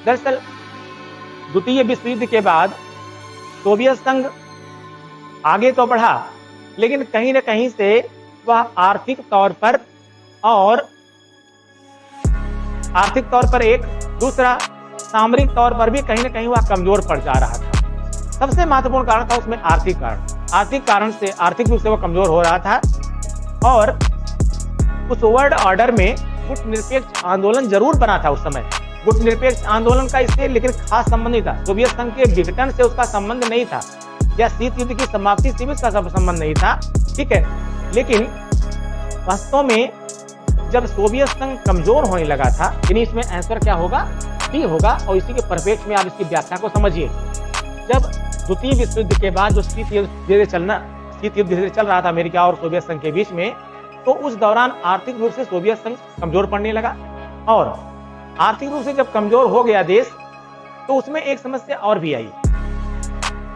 दरअसल द्वितीय विश्व युद्ध के बाद सोवियत संघ आगे तो बढ़ा, लेकिन कहीं न कहीं से वह आर्थिक तौर पर एक, दूसरा सामरिक तौर पर भी कहीं न कहीं वह कमजोर पड़ जा रहा था। सबसे महत्वपूर्ण कारण था उसमें आर्थिक कारण से आर्थिक रूप से वह कमजोर हो रहा था। और उस वर्ल्ड ऑर्डर में गुटनिरपेक्ष आंदोलन जरूर बना था उस समय। गुटनिरपेक्ष आंदोलन का इससे लेकिन खास संबंध नहीं था, सोवियत संघ के विघटन से उसका संबंध नहीं था, या शीत युद्ध की समाप्ति से भी उसका संबंध नहीं था, ठीक है। लेकिन वास्तव में जब सोवियत संघ कमजोर होने लगा था, यानी इसमें आंसर क्या होगा, डी होगा। और इसी के परिप्रेक्ष्य में आप इसकी व्याख्या को समझिए। जब द्वितीय विश्व युद्ध के बाद जो शीत युद्ध धीरे चल रहा था अमेरिका और सोवियत संघ के बीच में, तो उस दौरान आर्थिक रूप से सोवियत संघ कमजोर पड़ने लगा। और आर्थिक रूप से जब कमजोर हो गया देश, तो उसमें एक समस्या और भी आई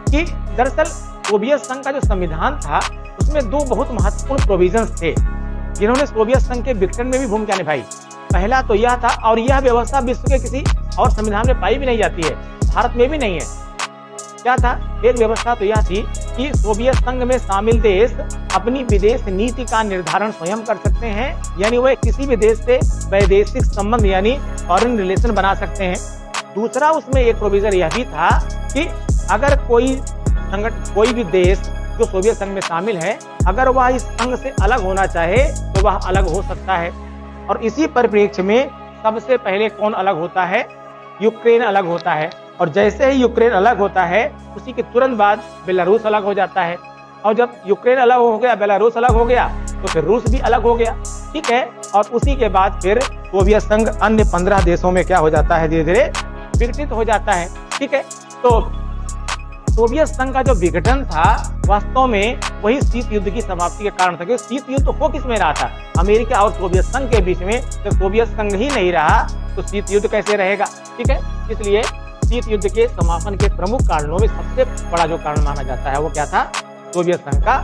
कि दरअसल सोवियत संघ का जो संविधान था उसमें दो बहुत महत्वपूर्ण प्रोविजंस थे जिन्होंने सोवियत संघ के विघटन में भी भूमिका निभाई। पहला तो यह था, और यह व्यवस्था विश्व के किसी और संविधान में पाई भी नहीं जाती है, भारत में भी नहीं है। क्या था? एक व्यवस्था तो यह थी कि सोवियत संघ में शामिल देश अपनी विदेश नीति का निर्धारण स्वयं कर सकते हैं, यानी वह किसी भी देश से वैदेशिक संबंध यानी फॉरेन रिलेशन बना सकते हैं। दूसरा उसमें एक प्रोविजन यह भी था कि अगर कोई भी देश जो सोवियत संघ में शामिल है, अगर वह इस संघ से अलग होना चाहे तो वह अलग हो सकता है। और इसी परिप्रेक्ष्य में सबसे पहले कौन अलग होता है? यूक्रेन अलग होता है। और जैसे ही यूक्रेन अलग होता है, उसी के तुरंत बाद बेलारूस अलग हो जाता है। और जब यूक्रेन अलग हो गया, बेलारूस अलग हो गया, तो फिर रूस भी अलग हो गया, ठीक है। और उसी के बाद फिर सोवियत संघ अन्य 15 देशों में क्या हो जाता है, धीरे धीरे विघटित हो जाता है, ठीक है। तो सोवियत संघ का जो विघटन था वास्तव में वही शीत युद्ध की समाप्ति के कारण था। क्योंकि शीत युद्ध हो किस में रहा था? अमेरिका और सोवियत संघ के बीच में। जब सोवियत संघ ही नहीं रहा तो शीत युद्ध कैसे रहेगा, ठीक है। इसलिए शीत युद्ध के समापन के प्रमुख कारणों में सबसे बड़ा जो कारण माना जाता है वो क्या था? सोवियत संघ का